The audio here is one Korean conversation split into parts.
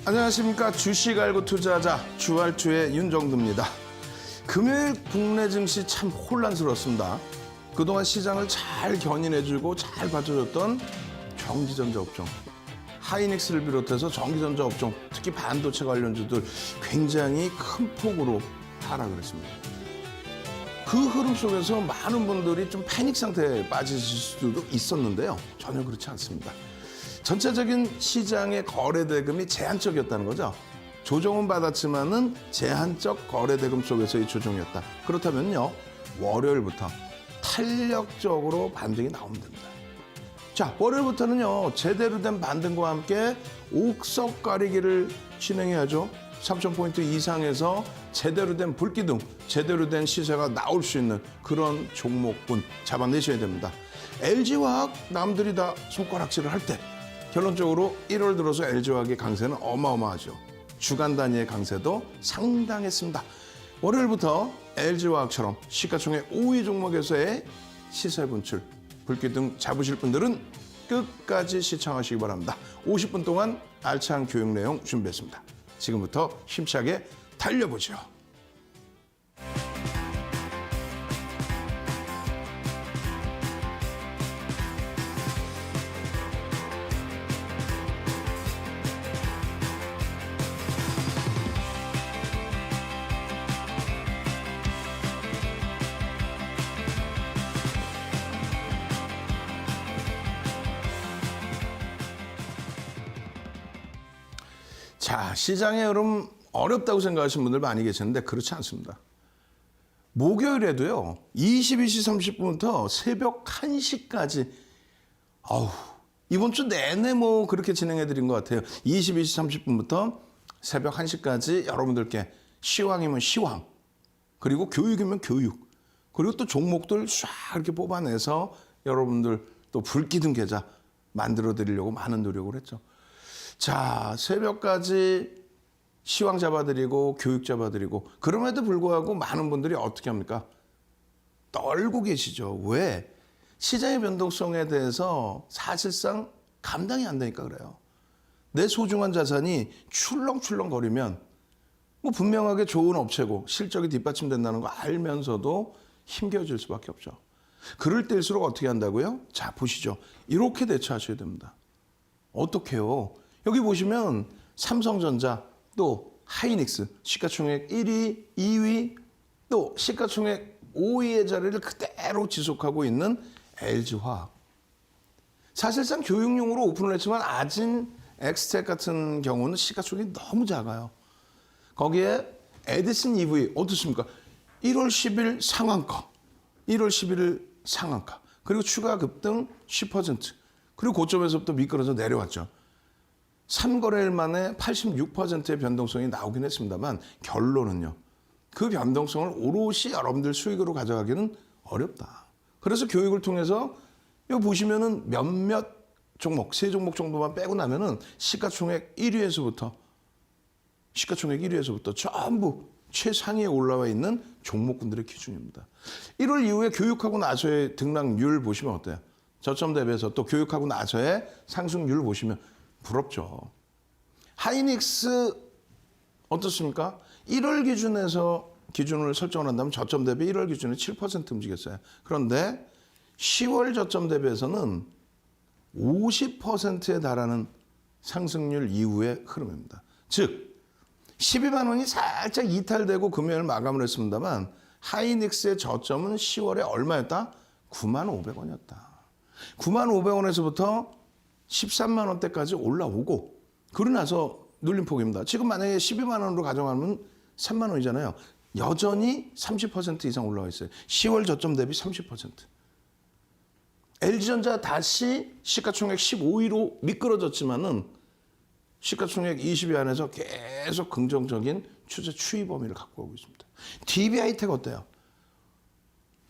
안녕하십니까. 주식 알고 투자하자 주알투의 윤정두입니다. 금요일 국내 증시 참 혼란스럽습니다. 그동안 시장을 잘 견인해주고 잘 받쳐줬던 전기전자 업종, 하이닉스를 비롯해서 전기전자 업종, 특히 반도체 관련주들 굉장히 큰 폭으로 하락을 했습니다. 그 흐름 속에서 많은 분들이 좀 패닉 상태에 빠지실 수도 있었는데요. 전혀 그렇지 않습니다. 전체적인 시장의 거래 대금이 제한적이었다는 거죠. 조정은 받았지만은 제한적 거래 대금 속에서의 조정이었다. 그렇다면요, 월요일부터 탄력적으로 반등이 나오면 됩니다. 자, 월요일부터는요, 제대로 된 반등과 함께 옥석 가리기를 진행해야죠. 3,000포인트 이상에서 제대로 된 불기둥, 제대로 된 시세가 나올 수 있는 그런 종목군 잡아내셔야 됩니다. LG화학 남들이 다 손가락질을 할 때 결론적으로 1월 들어서 LG화학의 강세는 어마어마하죠. 주간 단위의 강세도 상당했습니다. 월요일부터 LG화학처럼 시가총액 5위 종목에서의 시세 분출, 불기둥 잡으실 분들은 끝까지 시청하시기 바랍니다. 50분 동안 알찬 교육 내용 준비했습니다. 지금부터 힘차게 달려보죠. 자, 시장의 흐름 어렵다고 생각하시는 분들 많이 계시는데 그렇지 않습니다. 목요일에도요, 22시 30분부터 새벽 1시까지, 이번 주 내내 뭐 그렇게 진행해 드린 것 같아요. 22시 30분부터 새벽 1시까지 여러분들께 시황이면 시황, 그리고 교육이면 교육, 그리고 또 종목들 쫙 이렇게 뽑아내서 여러분들 또 불기둥 계좌 만들어 드리려고 많은 노력을 했죠. 자, 새벽까지 시황 잡아드리고 교육 잡아드리고 그럼에도 불구하고 많은 분들이 어떻게 합니까? 떨고 계시죠. 왜? 시장의 변동성에 대해서 사실상 감당이 안 되니까 그래요. 내 소중한 자산이 출렁출렁거리면 뭐 분명하게 좋은 업체고 실적이 뒷받침된다는 거 알면서도 힘겨워질 수밖에 없죠. 그럴 때일수록 어떻게 한다고요? 자, 보시죠. 이렇게 대처하셔야 됩니다. 어떻게요? 여기 보시면 삼성전자, 또 하이닉스, 시가총액 1위, 2위, 또 시가총액 5위의 자리를 그대로 지속하고 있는 LG화학. 사실상 교육용으로 오픈을 했지만 아진, 엑스텍 같은 경우는 시가총액이 너무 작아요. 거기에 에디슨 EV 어떻습니까? 1월 10일 상한가, 1월 11일 상한가, 그리고 추가 급등 10%, 그리고 고점에서부터 미끄러져 내려왔죠. 3거래일 만에 86%의 변동성이 나오긴 했습니다만 결론은요, 그 변동성을 오롯이 여러분들 수익으로 가져가기는 어렵다. 그래서 교육을 통해서 여기 보시면은 몇몇 종목, 3종목 정도만 빼고 나면은 시가총액 1위에서부터 전부 최상위에 올라와 있는 종목군들의 기준입니다. 1월 이후에 교육하고 나서의 등락률 보시면 어때요? 저점 대비해서 또 교육하고 나서의 상승률 보시면 부럽죠. 하이닉스 어떻습니까? 1월 기준을 설정을 한다면 저점 대비 1월 기준에 7% 움직였어요. 그런데 10월 저점 대비해서는 50%에 달하는 상승률 이후의 흐름입니다. 즉 12만 원이 살짝 이탈되고 금요일 마감을 했습니다만 하이닉스의 저점은 10월에 얼마였다? 9만 500원이었다. 9만 500원에서부터 13만 원대까지 올라오고 그러고 나서 눌림폭입니다. 지금 만약에 12만 원으로 가져가면 3만 원이잖아요. 여전히 30% 이상 올라와 있어요. 10월 저점 대비 30%. LG전자 다시 시가총액 15위로 미끄러졌지만은 시가총액 20위 안에서 계속 긍정적인 추세 추이 범위를 갖고 오고 있습니다. DB하이텍 어때요?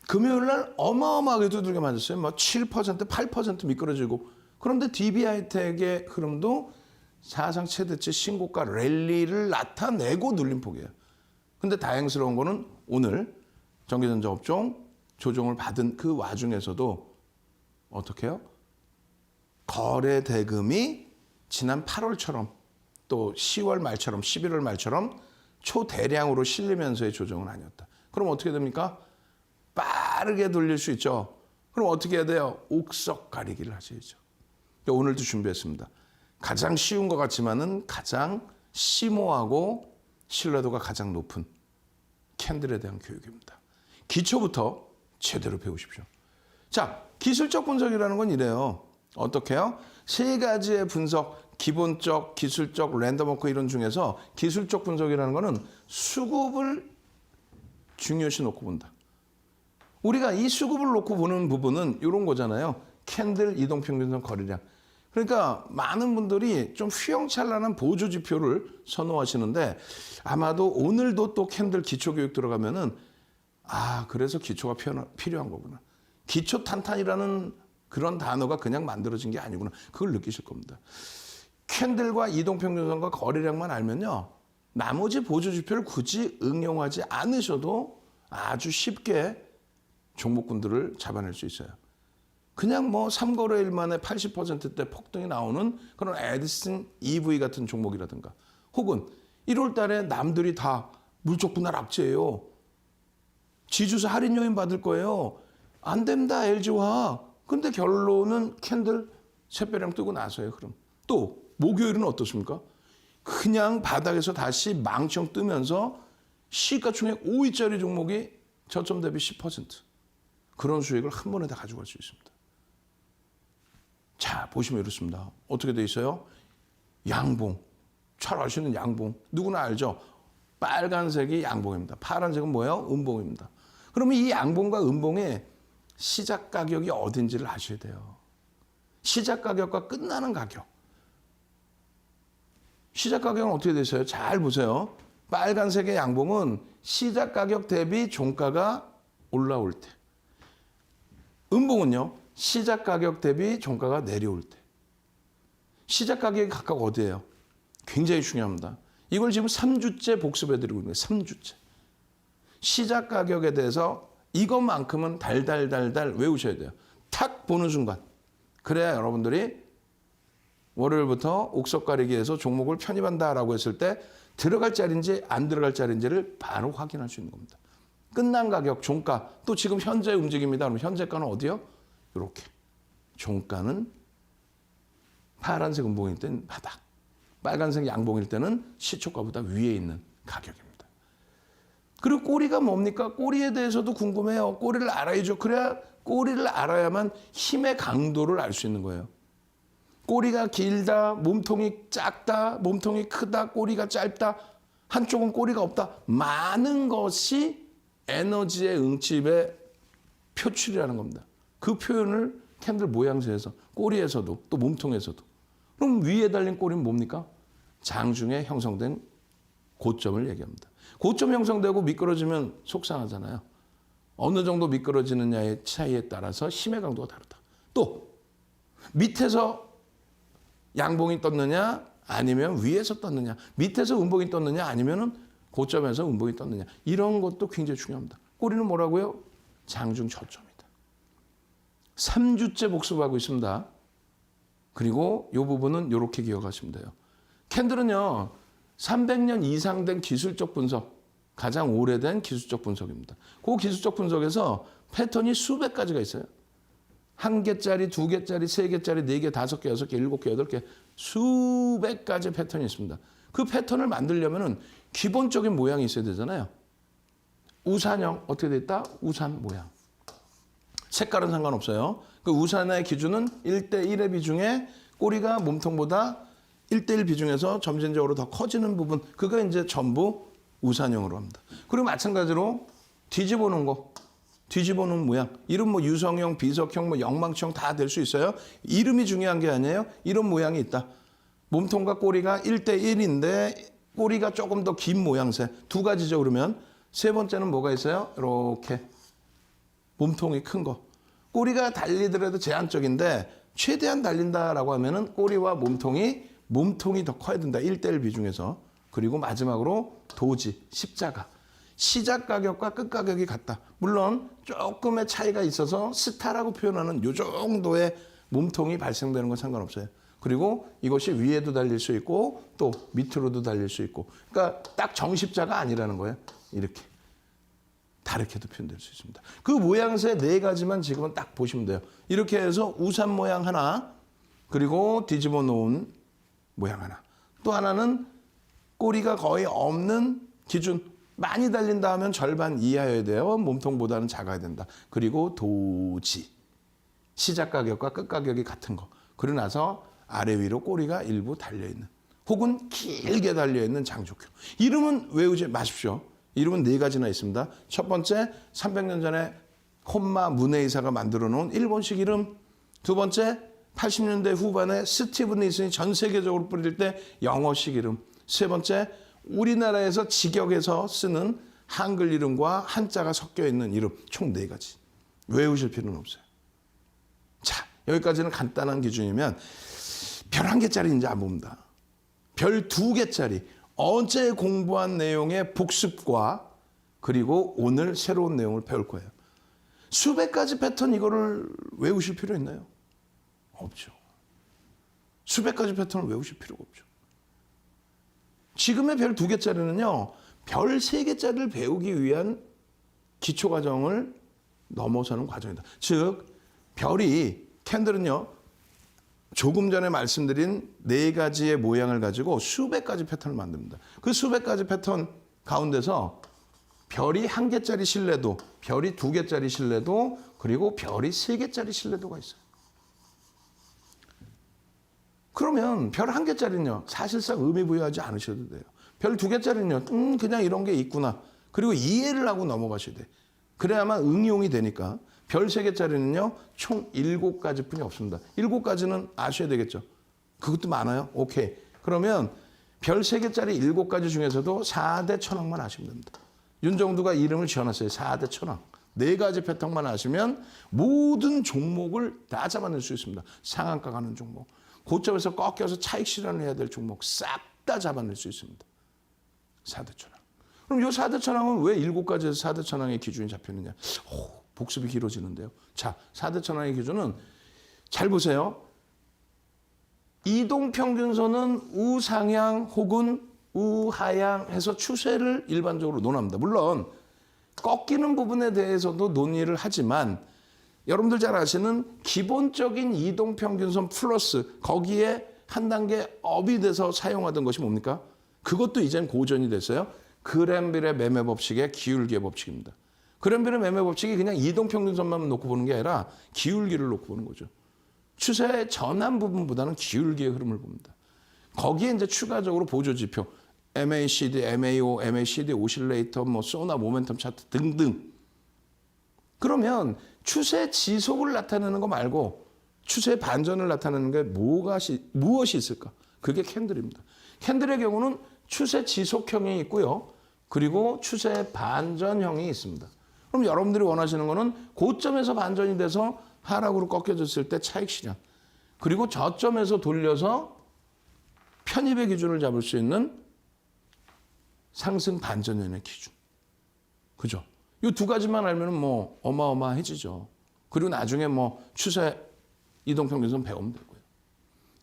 금요일 날 어마어마하게 두들겨 맞았어요. 뭐 7%, 8% 미끄러지고. 그런데 DB하이텍의 흐름도 사상 최대치 신고가 랠리를 나타내고 눌림폭이에요. 근데 다행스러운 거는 오늘 전기전자 업종 조정을 받은 그 와중에서도 어떻게 해요? 거래 대금이 지난 8월처럼 또 10월 말처럼 11월 말처럼 초대량으로 실리면서의 조정은 아니었다. 그럼 어떻게 됩니까? 빠르게 돌릴 수 있죠. 그럼 어떻게 해야 돼요? 옥석 가리기를 하셔야죠. 오늘도 준비했습니다. 가장 쉬운 것 같지만은 가장 심오하고 신뢰도가 가장 높은 캔들에 대한 교육입니다. 기초부터 제대로 배우십시오. 자, 기술적 분석이라는 건 이래요. 어떻게 해요? 세 가지의 분석, 기본적, 기술적, 랜덤워크 이런 중에서 기술적 분석이라는 거는 수급을 중요시 놓고 본다. 우리가 이 수급을 놓고 보는 부분은 이런 거잖아요. 캔들 이동평균선 거래량. 그러니까 많은 분들이 좀 휘황찬란한 보조 지표를 선호하시는데 아마도 오늘도 또 캔들 기초교육 들어가면은 그래서 기초가 필요한 거구나. 기초 탄탄이라는 그런 단어가 그냥 만들어진 게 아니구나. 그걸 느끼실 겁니다. 캔들과 이동평균선과 거래량만 알면요. 나머지 보조 지표를 굳이 응용하지 않으셔도 아주 쉽게 종목군들을 잡아낼 수 있어요. 그냥 뭐 3거래일 만에 80%대 폭등이 나오는 그런 에디슨 EV 같은 종목이라든가 혹은 1월 달에 남들이 다 물적 분할 악재예요. 지주사 할인 요인 받을 거예요. 안 됩니다. LG화. 근데 결론은 캔들 샛별량 뜨고 나서요. 그럼 또 목요일은 어떻습니까? 그냥 바닥에서 다시 망청 뜨면서 시가총액 5위짜리 종목이 저점 대비 10% 그런 수익을 한 번에 다 가져갈 수 있습니다. 자, 보시면 이렇습니다. 어떻게 돼 있어요? 양봉. 잘 아시는 양봉. 누구나 알죠? 빨간색이 양봉입니다. 파란색은 뭐예요? 음봉입니다. 그러면 이 양봉과 음봉의 시작 가격이 어딘지를 아셔야 돼요. 시작 가격과 끝나는 가격. 시작 가격은 어떻게 되세요? 잘 보세요. 빨간색의 양봉은 시작 가격 대비 종가가 올라올 때. 음봉은요. 시작 가격 대비 종가가 내려올 때. 시작 가격이 각각 어디예요? 굉장히 중요합니다. 이걸 지금 3주째 복습해드리고 있는 거예요. 3주째. 시작 가격에 대해서 이것만큼은 달달달달 외우셔야 돼요. 탁 보는 순간. 그래야 여러분들이 월요일부터 옥석 가리기에서 종목을 편입한다라고 했을 때 들어갈 자리인지 안 들어갈 자리인지를 바로 확인할 수 있는 겁니다. 끝난 가격, 종가, 또 지금 현재 움직입니다. 그럼 현재가는 어디요? 이렇게. 종가는 파란색 음봉일 때는 바닥, 빨간색 양봉일 때는 시초가보다 위에 있는 가격입니다. 그리고 꼬리가 뭡니까? 꼬리에 대해서도 궁금해요. 꼬리를 알아야죠. 그래야 꼬리를 알아야만 힘의 강도를 알 수 있는 거예요. 꼬리가 길다, 몸통이 작다, 몸통이 크다, 꼬리가 짧다, 한쪽은 꼬리가 없다. 많은 것이 에너지의 응집의 표출이라는 겁니다. 그 표현을 캔들 모양새에서, 꼬리에서도, 또 몸통에서도. 그럼 위에 달린 꼬리는 뭡니까? 장중에 형성된 고점을 얘기합니다. 고점 형성되고 미끄러지면 속상하잖아요. 어느 정도 미끄러지느냐의 차이에 따라서 힘의 강도가 다르다. 또 밑에서 양봉이 떴느냐 아니면 위에서 떴느냐, 밑에서 음봉이 떴느냐 아니면 고점에서 음봉이 떴느냐, 이런 것도 굉장히 중요합니다. 꼬리는 뭐라고요? 장중 저점이다. 3주째 복습하고 있습니다. 그리고 이 부분은 이렇게 기억하시면 돼요. 캔들은요 300년 이상 된 기술적 분석, 가장 오래된 기술적 분석입니다. 그 기술적 분석에서 패턴이 수백 가지가 있어요. 1개짜리, 2개짜리, 3개짜리, 4개, 5개, 6개, 7개, 8개 수백 가지 패턴이 있습니다. 그 패턴을 만들려면 기본적인 모양이 있어야 되잖아요. 우산형 어떻게 돼 있다? 우산 모양. 색깔은 상관없어요. 그 우산의 기준은 1대1의 비중에 꼬리가 몸통보다 1대1 비중에서 점진적으로 더 커지는 부분, 그거 이제 전부 우산형으로 합니다. 그리고 마찬가지로 뒤집어 놓은 거, 뒤집어 놓은 모양, 이름 뭐 유성형, 비석형, 뭐 영망형 다 될 수 있어요. 이름이 중요한 게 아니에요. 이런 모양이 있다. 몸통과 꼬리가 1대1인데 꼬리가 조금 더 긴 모양새. 두 가지죠. 그러면 세 번째는 뭐가 있어요? 이렇게 몸통이 큰 거. 꼬리가 달리더라도 제한적인데 최대한 달린다라고 하면은 꼬리와 몸통이 더 커야 된다. 1대1 비중에서. 그리고 마지막으로 도지, 십자가. 시작 가격과 끝 가격이 같다. 물론 조금의 차이가 있어서 스타라고 표현하는 이 정도의 몸통이 발생되는 건 상관없어요. 그리고 이것이 위에도 달릴 수 있고 또 밑으로도 달릴 수 있고. 그러니까 딱 정십자가 아니라는 거예요. 이렇게. 다르게도 표현될 수 있습니다. 그 모양새 네 가지만 지금은 딱 보시면 돼요. 이렇게 해서 우산 모양 하나, 그리고 뒤집어 놓은 모양 하나. 또 하나는 꼬리가 거의 없는 기준. 많이 달린다 하면 절반 이하여야 돼요. 몸통보다는 작아야 된다. 그리고 도지. 시작 가격과 끝 가격이 같은 거. 그러고 나서 아래 위로 꼬리가 일부 달려있는, 혹은 길게 달려있는 장족교. 이름은 외우지 마십시오. 이름은 네 가지나 있습니다. 첫 번째, 300년 전에 혼마 문해이사가 만들어 놓은 일본식 이름. 두 번째, 80년대 후반에 스티브 니슨이 전 세계적으로 뿌릴 때 영어식 이름. 세 번째, 우리나라에서 직역해서 쓰는 한글 이름과 한자가 섞여 있는 이름. 총 네 가지. 외우실 필요는 없어요. 자, 여기까지는 간단한 기준이면 별 1개짜리인지 안 봅니다. 별 2개짜리. 어제 공부한 내용의 복습과 그리고 오늘 새로운 내용을 배울 거예요. 수백 가지 패턴 이거를 외우실 필요 있나요? 없죠. 수백 가지 패턴을 외우실 필요가 없죠. 지금의 별 2개짜리는요. 별 3개짜리를 배우기 위한 기초과정을 넘어서는 과정이다. 즉 별이, 캔들은요. 조금 전에 말씀드린 네 가지의 모양을 가지고 수백 가지 패턴을 만듭니다. 그 수백 가지 패턴 가운데서 별이 1개짜리 실내도, 별이 2개짜리 실내도, 그리고 별이 3개짜리 실내도가 있어요. 그러면 별 1개짜리는요. 사실상 의미 부여하지 않으셔도 돼요. 별 2개짜리는요. 그냥 이런 게 있구나. 그리고 이해를 하고 넘어가셔야 돼요. 그래야만 응용이 되니까. 별 3개짜리는요. 총 7가지뿐이 없습니다. 7가지는 아셔야 되겠죠. 그것도 많아요? 오케이. 그러면 별 3개짜리 7가지 중에서도 4대 천왕만 아시면 됩니다. 윤정두가 이름을 지어놨어요. 4대 천왕. 4가지 패턴만 아시면 모든 종목을 다 잡아낼 수 있습니다. 상한가 가는 종목. 고점에서 꺾여서 차익 실현을 해야 될 종목 싹 다 잡아낼 수 있습니다. 4대 천왕. 그럼 이 4대 천왕은 왜 7가지에서 4대 천왕의 기준이 잡히느냐? 복습이 길어지는데요. 자, 4대 천왕의 기준은 잘 보세요. 이동평균선은 우상향 혹은 우하향 해서 추세를 일반적으로 논합니다. 물론 꺾이는 부분에 대해서도 논의를 하지만 여러분들 잘 아시는 기본적인 이동평균선 플러스 거기에 한 단계 업이 돼서 사용하던 것이 뭡니까? 그것도 이젠 고전이 됐어요. 그랜빌의 매매 법칙의 기울기의 법칙입니다. 그랜빌의 매매 법칙이 그냥 이동평균선만 놓고 보는 게 아니라 기울기를 놓고 보는 거죠. 추세의 전환 부분보다는 기울기의 흐름을 봅니다. 거기에 이제 추가적으로 보조지표, MACD, MAO, MACD 오실레이터, 소나 모멘텀 차트 등등. 그러면 추세 지속을 나타내는 거 말고 추세 반전을 나타내는 게 무엇이 있을까? 그게 캔들입니다. 캔들의 경우는 추세 지속형이 있고요. 그리고 추세 반전형이 있습니다. 그럼 여러분들이 원하시는 거는 고점에서 반전이 돼서 하락으로 꺾여졌을 때 차익 실현. 그리고 저점에서 돌려서 편입의 기준을 잡을 수 있는 상승 반전연의 기준. 그죠? 이 2가지만 알면 어마어마해지죠. 그리고 나중에 추세 이동평균선 배우면 되고요.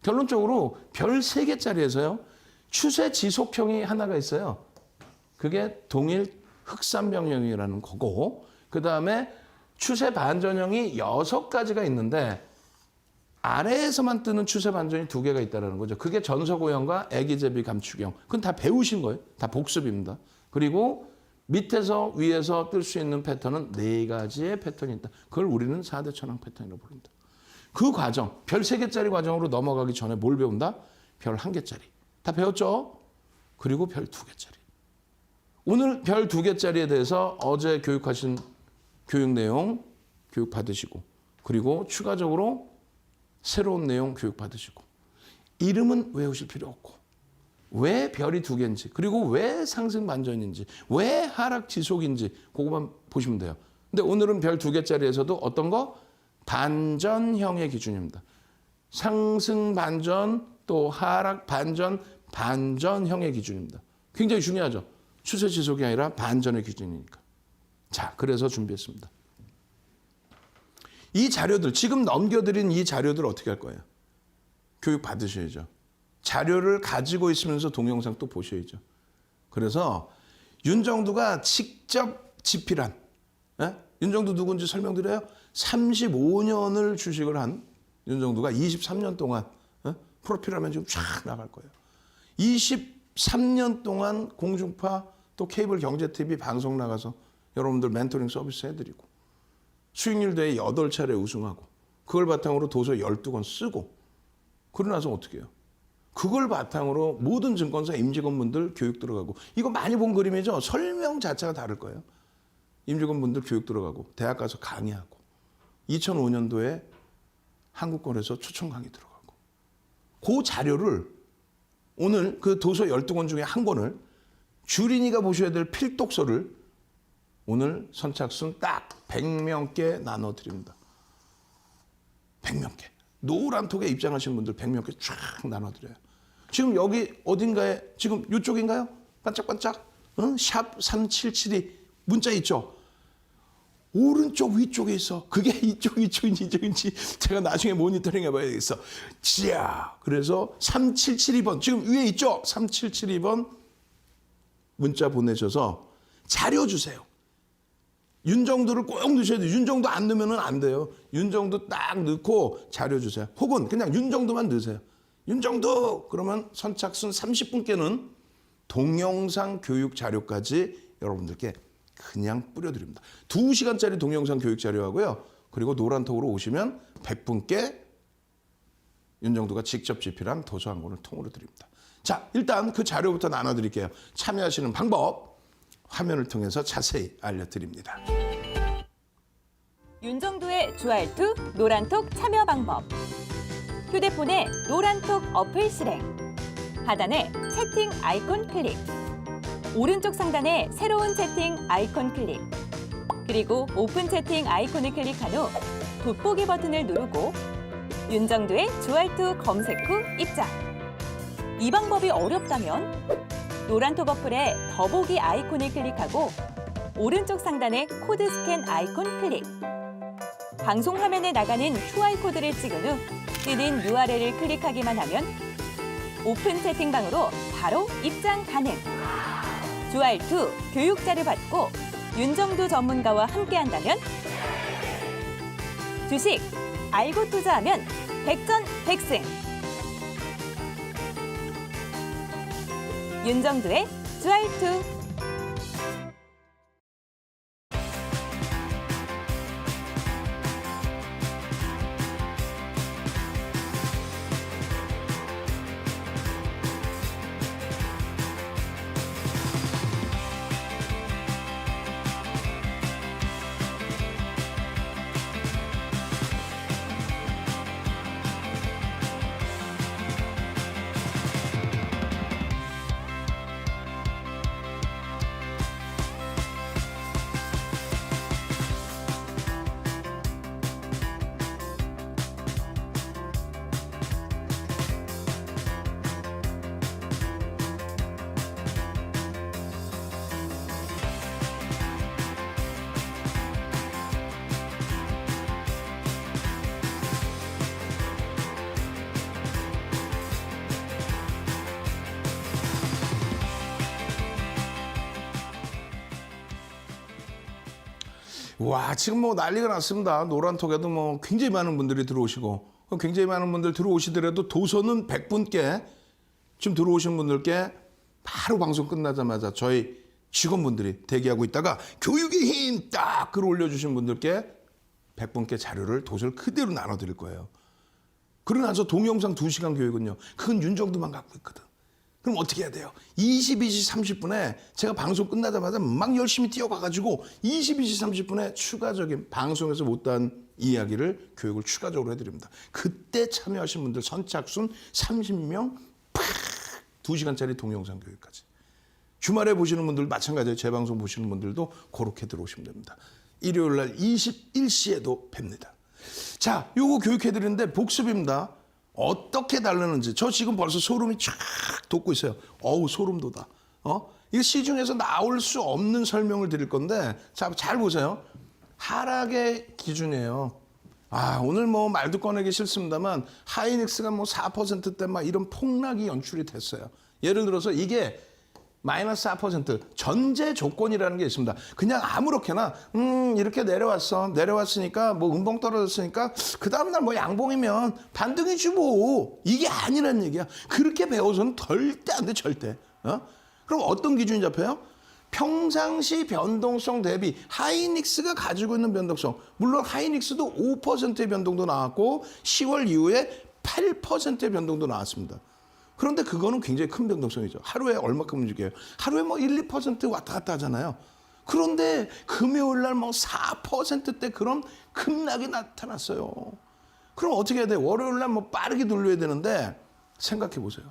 결론적으로 별 3개짜리에서요. 추세 지속형이 하나가 있어요. 그게 동일 흑산병형이라는 거고, 그 다음에 추세 반전형이 6가지가 있는데 아래에서만 뜨는 추세 반전이 2개가 있다는 거죠. 그게 전서고형과 애기제비 감축형. 그건 다 배우신 거예요. 다 복습입니다. 그리고 밑에서 위에서 뜰 수 있는 패턴은 4가지의 패턴이 있다. 그걸 우리는 4대 천왕 패턴이라고 부릅니다. 그 과정, 별 3개짜리 과정으로 넘어가기 전에 뭘 배운다? 별 1개짜리. 다 배웠죠? 그리고 별 2개짜리. 오늘 별 2개짜리에 대해서 어제 교육하신 교육 내용 교육 받으시고, 그리고 추가적으로 새로운 내용 교육 받으시고, 이름은 외우실 필요 없고, 왜 별이 2개인지, 그리고 왜 상승 반전인지, 왜 하락 지속인지 그거만 보시면 돼요. 근데 오늘은 별 2개짜리에서도 어떤 거? 반전형의 기준입니다. 상승 반전 또 하락 반전, 반전형의 기준입니다. 굉장히 중요하죠. 추세 지속이 아니라 반전의 기준이니까. 자, 그래서 준비했습니다. 이 자료들, 지금 넘겨드린 이 자료들 어떻게 할 거예요? 교육 받으셔야죠. 자료를 가지고 있으면서 동영상 또 보셔야죠. 그래서 윤정두가 직접 집필한, 윤정두 누군지 설명드려요. 35년을 주식을 한 윤정두가 23년 동안 프로필하면 지금 쫙 나갈 거예요. 23년 동안 공중파 또 케이블 경제TV 방송 나가서 여러분들 멘토링 서비스 해드리고 수익률 대회 8차례 우승하고 그걸 바탕으로 도서 12권 쓰고 그러고 나서 어떻게 해요? 그걸 바탕으로 모든 증권사 임직원분들 교육 들어가고 이거 많이 본 그림이죠? 설명 자체가 다를 거예요. 임직원분들 교육 들어가고 대학 가서 강의하고 2005년도에 한국권에서 초청 강의 들어가고 그 자료를 오늘 그 도서 12권 중에 한 권을 주린이가 보셔야 될 필독서를 오늘 선착순 딱 100명께 나눠드립니다. 100명께. 노란톡에 입장하신 분들 100명께 쫙 나눠드려요. 지금 여기 어딘가에 지금 이쪽인가요? 반짝반짝 샵 3772 문자 있죠? 오른쪽 위쪽에 있어. 그게 이쪽인지 제가 나중에 모니터링 해봐야 되겠어. 지야. 그래서 3772번 지금 위에 있죠? 3772번 문자 보내셔서 자료 주세요. 윤정두를 꼭 넣으셔야 돼요. 윤정두 안 넣으면 안 돼요. 윤정두 딱 넣고 자료 주세요. 혹은 그냥 윤정두만 넣으세요. 윤정두 그러면 선착순 30분께는 동영상 교육 자료까지 여러분들께 그냥 뿌려드립니다. 2시간짜리 동영상 교육 자료하고요. 그리고 노란톡으로 오시면 100분께 윤정두가 직접 집필한 도서 한 권을 통으로 드립니다. 자, 일단 그 자료부터 나눠드릴게요. 참여하시는 방법 화면을 통해서 자세히 알려드립니다. 윤정두의 주알투 노란톡 참여 방법. 휴대폰에 노란톡 어플 실행. 하단에 채팅 아이콘 클릭. 오른쪽 상단에 새로운 채팅 아이콘 클릭. 그리고 오픈 채팅 아이콘을 클릭한 후 돋보기 버튼을 누르고 윤정두의 주알투 검색 후 입장. 이 방법이 어렵다면 노란톡 어플에 더보기 아이콘을 클릭하고 오른쪽 상단에 코드 스캔 아이콘 클릭. 방송 화면에 나가는 QR코드를 찍은 후 뜨는 URL을 클릭하기만 하면 오픈 채팅방으로 바로 입장 가능. 주알투 교육자를 받고 윤정두 전문가와 함께한다면 주식 알고 투자하면 백전백승. 윤정두의 주알투. 와, 지금 뭐 난리가 났습니다. 노란톡에도 뭐 굉장히 많은 분들이 들어오시고, 굉장히 많은 분들 들어오시더라도 도서는 100분께 지금 들어오신 분들께 바로 방송 끝나자마자 저희 직원분들이 대기하고 있다가 교육의 힘 딱 글 올려주신 분들께 100분께 자료를 도서를 그대로 나눠드릴 거예요. 그러고 나서 동영상 2시간 교육은요. 그건 윤정두만 갖고 있거든. 그럼 어떻게 해야 돼요? 22시 30분에 제가 방송 끝나자마자 막 열심히 뛰어가가지고 22시 30분에 추가적인 방송에서 못한 이야기를 교육을 추가적으로 해드립니다. 그때 참여하신 분들 선착순 30명 팍 2시간짜리 동영상 교육까지. 주말에 보시는 분들 마찬가지예요. 재방송 보시는 분들도 그렇게 들어오시면 됩니다. 일요일 날 21시에도 뵙니다. 자, 요거 교육해드리는데 복습입니다. 어떻게 다르는지. 저 지금 벌써 소름이 쫙 돋고 있어요. 어우, 소름 돋아. 이거 시중에서 나올 수 없는 설명을 드릴 건데, 자, 잘 보세요. 하락의 기준이에요. 오늘 뭐 말도 꺼내기 싫습니다만 하이닉스가 뭐 4%대 막 이런 폭락이 연출이 됐어요. 예를 들어서 이게 마이너스 4% 전제 조건이라는 게 있습니다. 그냥 아무렇게나 이렇게 내려왔으니까 뭐 음봉 떨어졌으니까 그 다음날 뭐 양봉이면 반등이지 뭐 이게 아니란 얘기야. 그렇게 배워서는 절대 안 돼, 절대. 그럼 어떤 기준이 잡혀요? 평상시 변동성 대비 하이닉스가 가지고 있는 변동성. 물론 하이닉스도 5%의 변동도 나왔고 10월 이후에 8%의 변동도 나왔습니다. 그런데 그거는 굉장히 큰 변동성이죠. 하루에 얼마큼 움직여요? 하루에 뭐 1, 2% 왔다 갔다 하잖아요. 그런데 금요일 날 뭐 4%대 그런 급락이 나타났어요. 그럼 어떻게 해야 돼요? 월요일 날 뭐 빠르게 돌려야 되는데 생각해 보세요.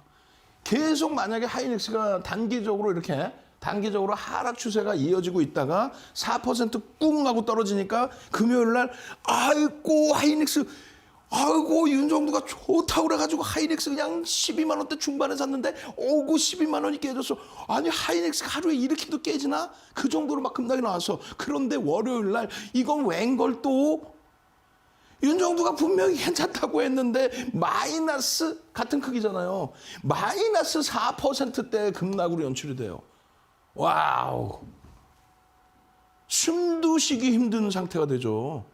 계속 만약에 하이닉스가 단기적으로 하락 추세가 이어지고 있다가 4%꾹 하고 떨어지니까 금요일 날 아이고 윤정도가 좋다고 그래가지고 하이닉스 그냥 12만 원대 중반에 샀는데 12만 원이 깨졌어. 아니 하이닉스가 하루에 이렇게도 깨지나? 그 정도로 막 급락이 나왔어. 그런데 월요일 날 이건 웬걸 또 윤정도가 분명히 괜찮다고 했는데 마이너스 같은 크기잖아요. 마이너스 4%대 급락으로 연출이 돼요. 와우. 숨도 쉬기 힘든 상태가 되죠.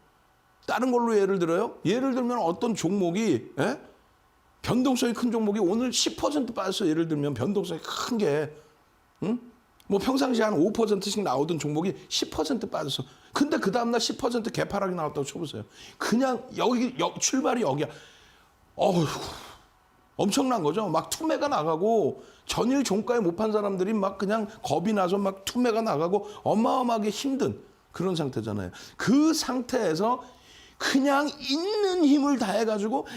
다른 걸로 예를 들어요. 예를 들면 어떤 종목이 변동성이 큰 종목이 오늘 10% 빠졌어. 예를 들면 변동성이 큰 게 뭐 평상시에 한 5%씩 나오던 종목이 10% 빠졌어. 근데 그 다음날 10% 개파락이 나왔다고 쳐보세요. 그냥 출발이 여기야. 엄청난 거죠. 막 투매가 나가고 전일 종가에 못 판 사람들이 막 그냥 겁이 나서 막 투매가 나가고 어마어마하게 힘든 그런 상태잖아요. 그 상태에서 그냥 있는 힘을 다해가지고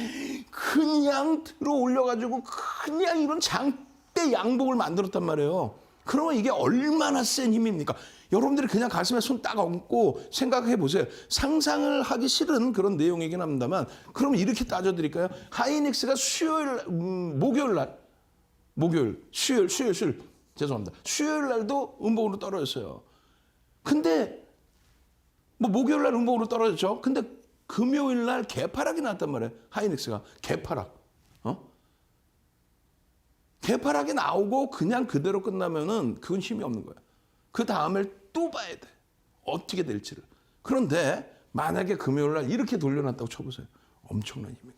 그냥 들어 올려가지고 그냥 이런 장대 양봉을 만들었단 말이에요. 그러면 이게 얼마나 센 힘입니까? 여러분들이 그냥 가슴에 손 딱 얹고 생각해 보세요. 상상을 하기 싫은 그런 내용이긴 합니다만 그럼 이렇게 따져드릴까요? 하이닉스가 수요일 날도 음봉으로 떨어졌어요. 근데 뭐 목요일 날 음봉으로 떨어졌죠. 근데 금요일 날 개파락이 났단 말이에요. 하이닉스가 개파락. 개파락이 나오고 그냥 그대로 끝나면은 그건 힘이 없는 거야. 그 다음에 또 봐야 돼. 어떻게 될지를. 그런데 만약에 금요일 날 이렇게 돌려놨다고 쳐보세요. 엄청난 힘이.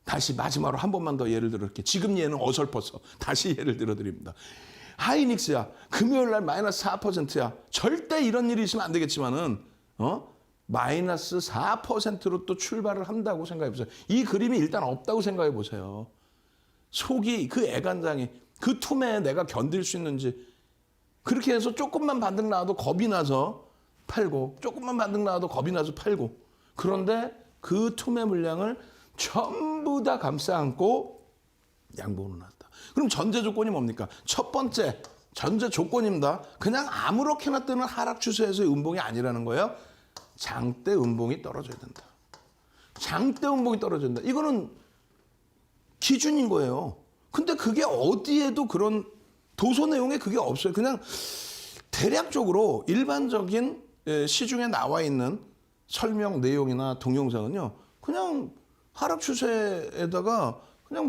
다시 마지막으로 한 번만 더 예를 들어볼게요. 지금 얘는 어설퍼서 다시 예를 들어드립니다. 하이닉스야. 금요일 날 마이너스 4%야. 절대 이런 일이 있으면 안 되겠지만은 마이너스 4%로 또 출발을 한다고 생각해 보세요. 이 그림이 일단 없다고 생각해 보세요. 속이 그 애간장이 그 툼에 내가 견딜 수 있는지 그렇게 해서 조금만 반등 나와도 겁이 나서 팔고 조금만 반등 나와도 겁이 나서 팔고 그런데 그 툼의 물량을 전부 다 감싸 안고 양봉으로 나왔다. 그럼 전제 조건이 뭡니까? 첫 번째 전제 조건입니다. 그냥 아무렇게나 뜨는 하락 추세에서의 음봉이 아니라는 거예요. 장대 음봉이 떨어져야 된다. 장대 음봉이 떨어져야 된다. 이거는 기준인 거예요. 근데 그게 어디에도 그런 도서 내용에 그게 없어요. 그냥 대략적으로 일반적인 시중에 나와 있는 설명 내용이나 동영상은요. 그냥 하락 추세에다가 그냥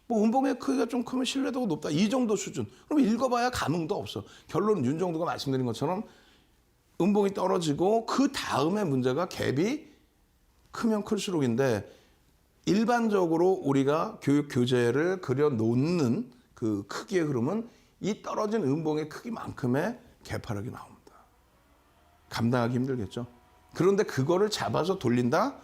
음봉의 크기가 좀 크면 신뢰도가 높다. 이 정도 수준. 그럼 읽어봐야 감흥도 없어. 결론은 윤정도가 말씀드린 것처럼 음봉이 떨어지고 그 다음에 문제가 갭이 크면 클수록인데 일반적으로 우리가 교육 교재를 그려놓는 그 크기의 흐름은 이 떨어진 음봉의 크기만큼의 개파락이 나옵니다. 감당하기 힘들겠죠. 그런데 그거를 잡아서 돌린다?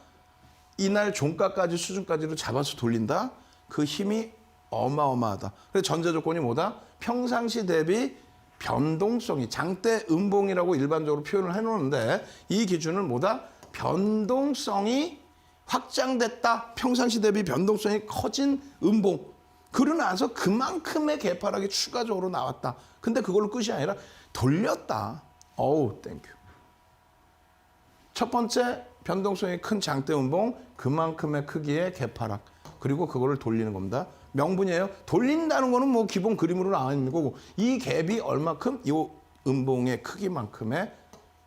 이날 종가까지 수준까지로 잡아서 돌린다? 그 힘이 어마어마하다. 그래서 전제 조건이 뭐다? 평상시 대비 변동성이 장대 음봉이라고 일반적으로 표현을 해놓는데 이 기준은 뭐다? 변동성이 확장됐다. 평상시 대비 변동성이 커진 음봉. 그러고 나서 그만큼의 개파락이 추가적으로 나왔다. 근데 그걸로 끝이 아니라 돌렸다. 어우, 땡큐. 첫 번째 변동성이 큰 장대 음봉, 그만큼의 크기의 개파락. 그리고 그거를 돌리는 겁니다. 명분이에요. 돌린다는 거는 뭐 기본 그림으로 나와 있는 거고 이 갭이 얼마큼? 이 음봉의 크기만큼의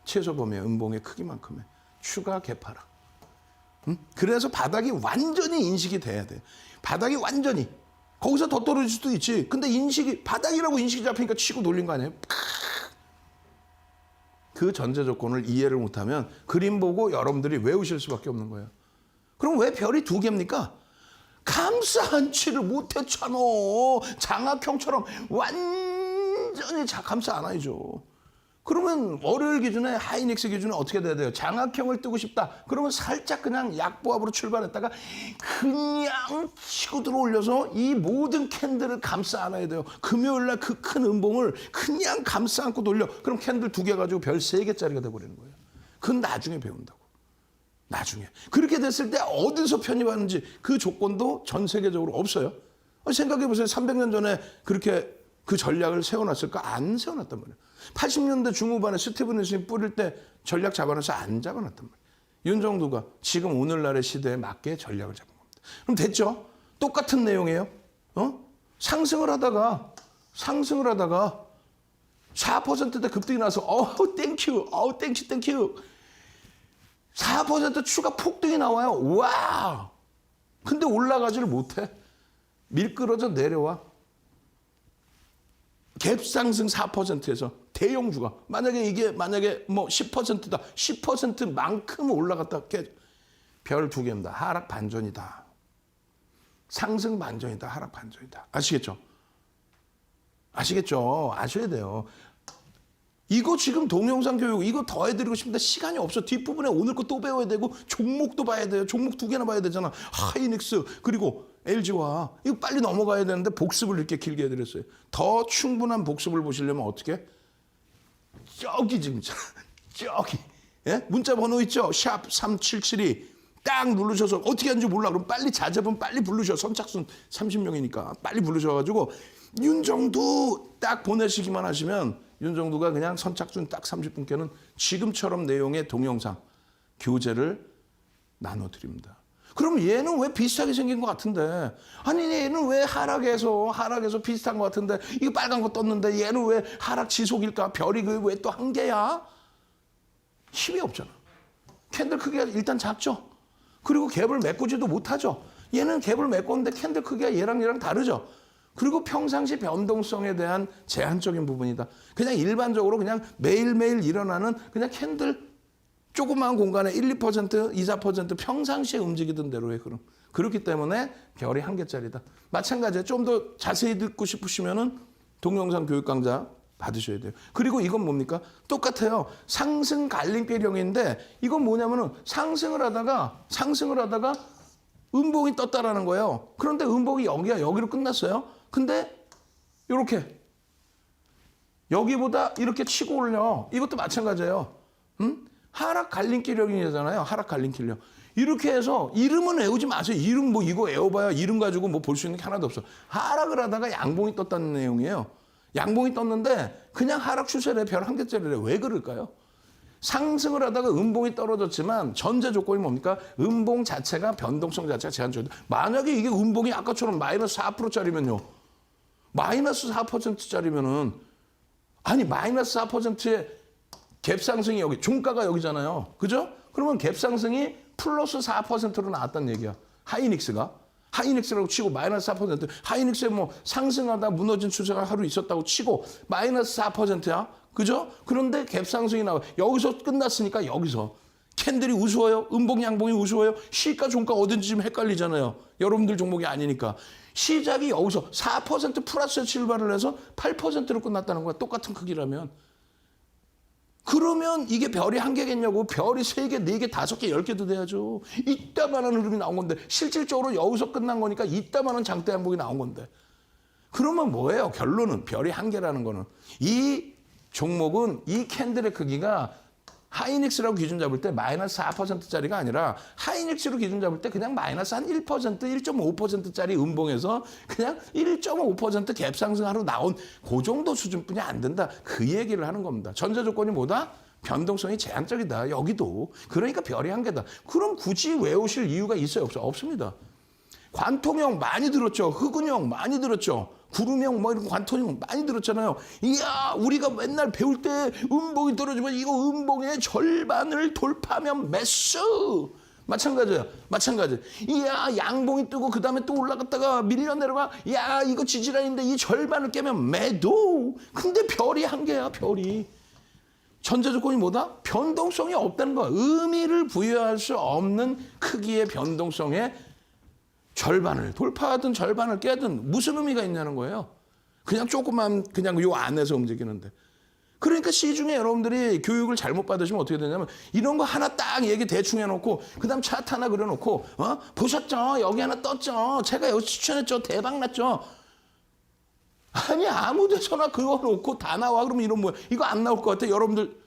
최소 범위의 음봉의 크기만큼의 추가 개파락. 그래서 바닥이 완전히 인식이 돼야 돼. 바닥이 완전히. 거기서 더 떨어질 수도 있지. 근데 인식이, 바닥이라고 인식이 잡히니까 치고 놀린 거 아니에요? 그 전제 조건을 이해를 못하면 그림 보고 여러분들이 외우실 수밖에 없는 거예요. 그럼 왜 별이 2개입니까? 감싸 안지를 못했잖아. 장학형처럼 완전히 감싸 안아야죠. 그러면 월요일 기준에 하이닉스 기준에 어떻게 돼야 돼요? 장학형을 뜨고 싶다. 그러면 살짝 그냥 약보합으로 출발했다가 그냥 치고 들어올려서 이 모든 캔들을 감싸 안아야 돼요. 금요일날 그 큰 음봉을 그냥 감싸 안고 돌려. 그럼 캔들 2개 가지고 별 3개짜리가 돼버리는 거예요. 그건 나중에 배운다고. 나중에. 그렇게 됐을 때 어디서 편입하는지 그 조건도 전 세계적으로 없어요. 생각해보세요. 300년 전에 그렇게 그 전략을 세워놨을까? 안 세워놨단 말이에요. 80년대 중후반에 스티븐 힐슨이 뿌릴 때 전략 잡아놔서 안 잡아놨단 말이에요. 윤정두가 지금 오늘날의 시대에 맞게 전략을 잡은 겁니다. 그럼 됐죠? 똑같은 내용이에요. 상승을 하다가 4%대 급등이 나서 땡큐 4% 추가 폭등이 나와요. 와! 근데 올라가지를 못해. 밀끌어져 내려와. 갭상승 4%에서 대형주가 만약에 뭐 10%다. 10%만큼 올라갔다 깨져. 별 2개입니다. 하락 반전이다. 상승 반전이다. 하락 반전이다. 아시겠죠? 아셔야 돼요. 이거 지금 동영상 교육 이거 더 해드리고 싶은데 시간이 없어. 뒷부분에 오늘 거 또 배워야 되고 종목도 봐야 돼요. 종목 2개나 봐야 되잖아. 하이닉스 그리고 LG와 이거 빨리 넘어가야 되는데 복습을 이렇게 길게 해드렸어요. 더 충분한 복습을 보시려면 어떻게? 저기 지금 저기 문자 번호 있죠? 샵 3772 딱 누르셔서 어떻게 하는지 몰라. 그럼 빨리 자제분 빨리 부르셔. 선착순 30명이니까 빨리 부르셔가지고 윤정두 딱 보내시기만 하시면 윤정두가 그냥 선착순 딱 30분께는 지금처럼 내용의 동영상 교재를 나눠드립니다. 그럼 얘는 왜 비슷하게 생긴 것 같은데? 아니 얘는 왜 하락해서 비슷한 것 같은데 이거 빨간 거 떴는데 얘는 왜 하락 지속일까? 별이 왜 또 1개야? 힘이 없잖아. 캔들 크기가 일단 작죠. 그리고 갭을 메꾸지도 못하죠. 얘는 갭을 메꿨는데 캔들 크기가 얘랑 다르죠. 그리고 평상시 변동성에 대한 제한적인 부분이다. 그냥 일반적으로 그냥 매일매일 일어나는 그냥 캔들 조그마한 공간에 1, 2%, 2, 4% 평상시에 움직이던 대로의 흐름. 그렇기 때문에 별이 1개짜리다. 마찬가지에 좀 더 자세히 듣고 싶으시면은 동영상 교육 강좌 받으셔야 돼요. 그리고 이건 뭡니까? 똑같아요. 상승 갈림길형인데 이건 뭐냐면은 상승을 하다가 음봉이 떴다라는 거예요. 그런데 음봉이 여기로 끝났어요. 근데 이렇게 여기보다 이렇게 치고 올려. 이것도 마찬가지예요. 하락 갈림길형이잖아요. 하락 갈림길형. 이렇게 해서 이름은 외우지 마세요. 이름 뭐 이거 외워봐야 이름 가지고 뭐 볼 수 있는 게 하나도 없어. 하락을 하다가 양봉이 떴다는 내용이에요. 양봉이 떴는데 그냥 하락 추세래. 별 1개짜리래. 왜 그럴까요? 상승을 하다가 음봉이 떨어졌지만 전제 조건이 뭡니까? 음봉 자체가 변동성 자체가 제한적이다. 만약에 이게 음봉이 아까처럼 마이너스 4%짜리면요. 마이너스 4%짜리면은 아니 마이너스 4%의 갭 상승이 여기 종가가 여기잖아요. 그죠? 그러면 갭 상승이 플러스 4%로 나왔다는 얘기야. 하이닉스라고 치고 마이너스 4%. 하이닉스에 뭐 상승하다 무너진 추세가 하루 있었다고 치고 마이너스 4%야. 그죠? 그런데 갭 상승이 나와. 여기서 끝났으니까 여기서. 캔들이 우스워요? 음봉 양봉이 우스워요? 시가 종가 어딘지 좀 헷갈리잖아요. 여러분들 종목이 아니니까. 시작이 여기서 4% 플러스에 출발을 해서 8%로 끝났다는 거야. 똑같은 크기라면. 그러면 이게 별이 1개겠냐고. 별이 3개, 4개, 5개, 10개도 돼야죠. 이따만한 흐름이 나온 건데 실질적으로 여기서 끝난 거니까 이따만한 장대 양봉이 나온 건데. 그러면 뭐예요? 결론은 별이 1개라는 거는. 이 종목은 이 캔들의 크기가 하이닉스라고 기준 잡을 때 마이너스 4%짜리가 아니라 하이닉스로 기준 잡을 때 그냥 마이너스 한 1%, 1.5%짜리 음봉에서 그냥 1.5% 갭 상승하러 나온 그 정도 수준뿐이 안 된다. 그 얘기를 하는 겁니다. 전제 조건이 뭐다? 변동성이 제한적이다. 여기도. 그러니까 별이 1개다. 그럼 굳이 외우실 이유가 있어요? 없어요? 없습니다. 관통형 많이 들었죠. 흑은형 많이 들었죠. 구름형 뭐 이런 관토형 많이 들었잖아요. 이야, 우리가 맨날 배울 때 음봉이 떨어지면 이거 음봉의 절반을 돌파하면 매수. 마찬가지야. 마찬가지. 이야, 양봉이 뜨고 그다음에 또 올라갔다가 밀려 내려가. 야, 이거 지지라인인데 이 절반을 깨면 매도. 근데 별이 한 개야, 별이. 전제 조건이 뭐다? 변동성이 없다는 거야. 의미를 부여할 수 없는 크기의 변동성에 절반을 돌파하든 절반을 깨든 무슨 의미가 있냐는 거예요. 그냥 조금만 그냥 요 안에서 움직이는데. 그러니까 시중에 여러분들이 교육을 잘못 받으시면 어떻게 되냐면 이런 거 하나 딱 얘기 대충 해놓고 그다음 차트 하나 그려놓고 보셨죠? 여기 하나 떴죠? 제가 여기 추천했죠? 대박 났죠? 아니 아무 데서나 그려놓고 다 나와. 그러면 이런 뭐야? 이거 안 나올 것 같아. 여러분들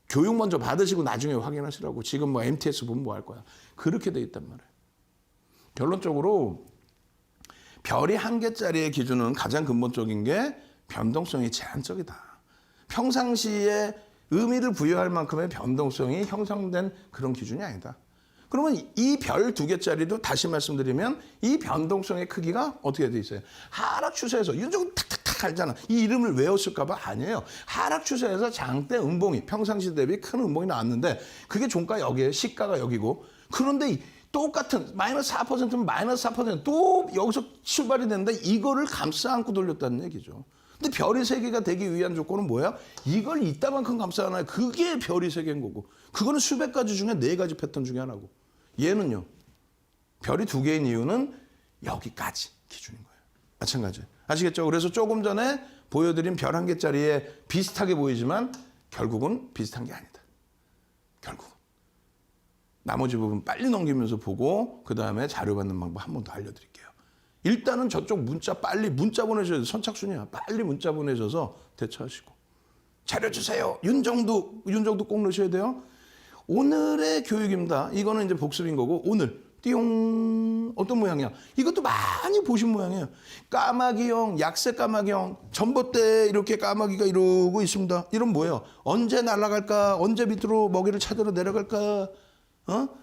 교육 먼저 받으시고 나중에 확인하시라고. 지금 뭐 MTS 보면 뭐 할 거야. 그렇게 돼 있단 말이에요. 결론적으로 별이 한 개짜리의 기준은 가장 근본적인 게 변동성이 제한적이다. 평상시에 의미를 부여할 만큼의 변동성이 형성된 그런 기준이 아니다. 그러면 이 별 두 개짜리도 다시 말씀드리면 이 변동성의 크기가 어떻게 돼 있어요? 하락 추세에서 윤종은 탁탁탁 알잖아. 이 이름을 외웠을까 봐 아니에요. 하락 추세에서 장대 음봉이 평상시 대비 큰 음봉이 나왔는데 그게 종가 여기에 시가가 여기고 그런데 똑같은 마이너스 4%면 마이너스 4%또 여기서 출발이 되는데 이거를 감싸 안고 돌렸다는 얘기죠. 근데 별이 세 개가 되기 위한 조건은 뭐야? 이걸 이따만큼 감싸 안아요. 그게 별이 세 개인 거고 그거는 수백 가지 중에 네 가지 패턴 중에 하나고 얘는요. 별이 두 개인 이유는 여기까지 기준인 거예요. 마찬가지. 아시겠죠? 그래서 조금 전에 보여드린 별 한 개짜리에 비슷하게 보이지만 결국은 비슷한 게 아니다. 결국은. 나머지 부분 빨리 넘기면서 보고 그 다음에 자료 받는 방법 한 번 더 알려드릴게요. 일단은 저쪽 문자 빨리 문자 보내셔야 돼요. 선착순이야. 빨리 문자 보내셔서 대처하시고. 자료 주세요. 윤정도 꼭 넣으셔야 돼요. 오늘의 교육입니다. 이거는 이제 복습인 거고 오늘 띠용 어떤 모양이야? 이것도 많이 보신 모양이에요. 까마귀형, 약세 까마귀형, 전봇대 이렇게 까마귀가 이러고 있습니다. 이런 뭐예요? 언제 날아갈까? 언제 밑으로 먹이를 찾으러 내려갈까?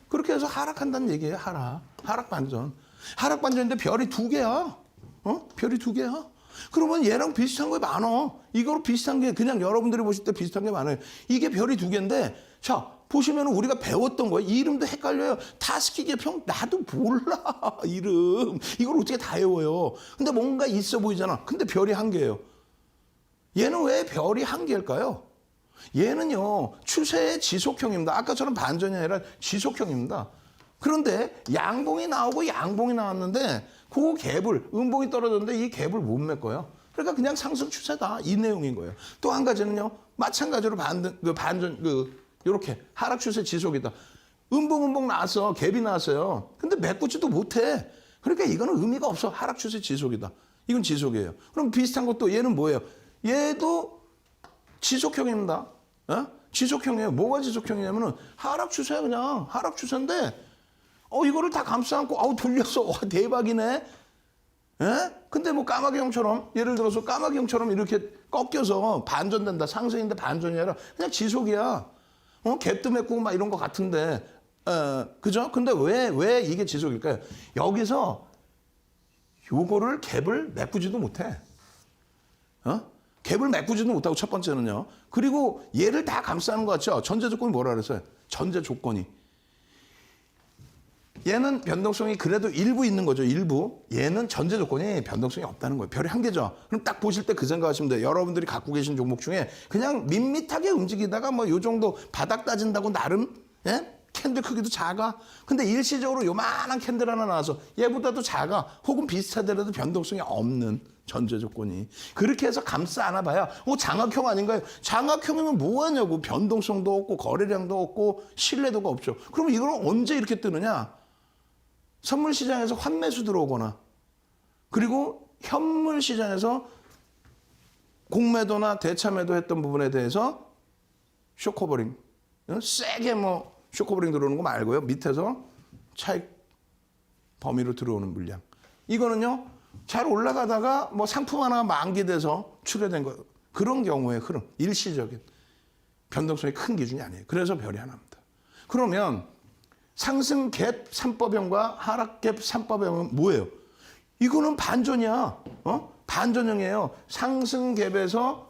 그렇게 해서 하락한다는 얘기예요. 하락 반전. 하락 반전인데 별이 두 개야. 별이 두 개야. 그러면 얘랑 비슷한 거 많어. 이거로 비슷한 게 그냥 여러분들이 보실 때 비슷한 게 많아요. 이게 별이 두 개인데 자 보시면 우리가 배웠던 거예요. 이름도 헷갈려요. 타스키 계평 나도 몰라. 이름. 이걸 어떻게 다 외워요. 근데 뭔가 있어 보이잖아. 근데 별이 한 개예요. 얘는 왜 별이 한 개일까요? 얘는요 추세의 지속형입니다. 아까처럼 반전이 아니라 지속형입니다. 그런데 양봉이 나오고 양봉이 나왔는데 그 갭을 음봉이 떨어졌는데 이 갭을 못 메꿔요. 그러니까 그냥 상승 추세다 이 내용인 거예요. 또 한 가지는요 마찬가지로 반전 이렇게 하락 추세 지속이다. 음봉 나왔어. 갭이 나왔어요. 근데 메꾸지도 못해. 그러니까 이거는 의미가 없어. 하락 추세 지속이다. 이건 지속이에요. 그럼 비슷한 것도 얘는 뭐예요? 얘도 지속형입니다. 지속형이에요. 뭐가 지속형이냐면은 하락 추세야 그냥 하락 추세인데 이거를 다 감싸 안고 돌렸어. 와 대박이네. 근데 뭐 까마귀형처럼 예를 들어서 까마귀형처럼 이렇게 꺾여서 반전된다. 상승인데 반전이 아니라 그냥 지속이야. 갭도 메꾸고 막 이런 거 같은데 그죠? 근데 왜 이게 지속일까요? 여기서 요거를 갭을 메꾸지도 못해. 갭을 메꾸지도 못하고 첫 번째는요. 그리고 얘를 다 감싸는 거 같죠? 전제 조건이 뭐라 그랬어요? 전제 조건이. 얘는 변동성이 그래도 일부 있는 거죠. 일부. 얘는 전제 조건이 변동성이 없다는 거예요. 별이 한 개죠. 그럼 딱 보실 때 그 생각하시면 돼요. 여러분들이 갖고 계신 종목 중에 그냥 밋밋하게 움직이다가 뭐 요 정도 바닥 따진다고 나름 캔들 크기도 작아. 근데 일시적으로 요만한 캔들 하나 나와서 얘보다도 작아. 혹은 비슷하더라도 변동성이 없는 전제 조건이. 그렇게 해서 감싸 안아봐야 장악형 아닌가요? 장악형이면 뭐하냐고. 변동성도 없고 거래량도 없고 신뢰도가 없죠. 그럼 이걸 언제 이렇게 뜨느냐? 선물 시장에서 환매수 들어오거나 그리고 현물 시장에서 공매도나 대차매도 했던 부분에 대해서 쇼커버링 세게 뭐 쇼커버링 들어오는 거 말고요. 밑에서 차익 범위로 들어오는 물량. 이거는요. 잘 올라가다가 뭐 상품 하나 만기돼서 출회된 거. 그런 경우의 흐름. 일시적인 변동성이 큰 기준이 아니에요. 그래서 별이 하나입니다. 그러면 상승 갭 3법형과 하락 갭 3법형은 뭐예요? 이거는 반전이야. 반전형이에요. 상승 갭에서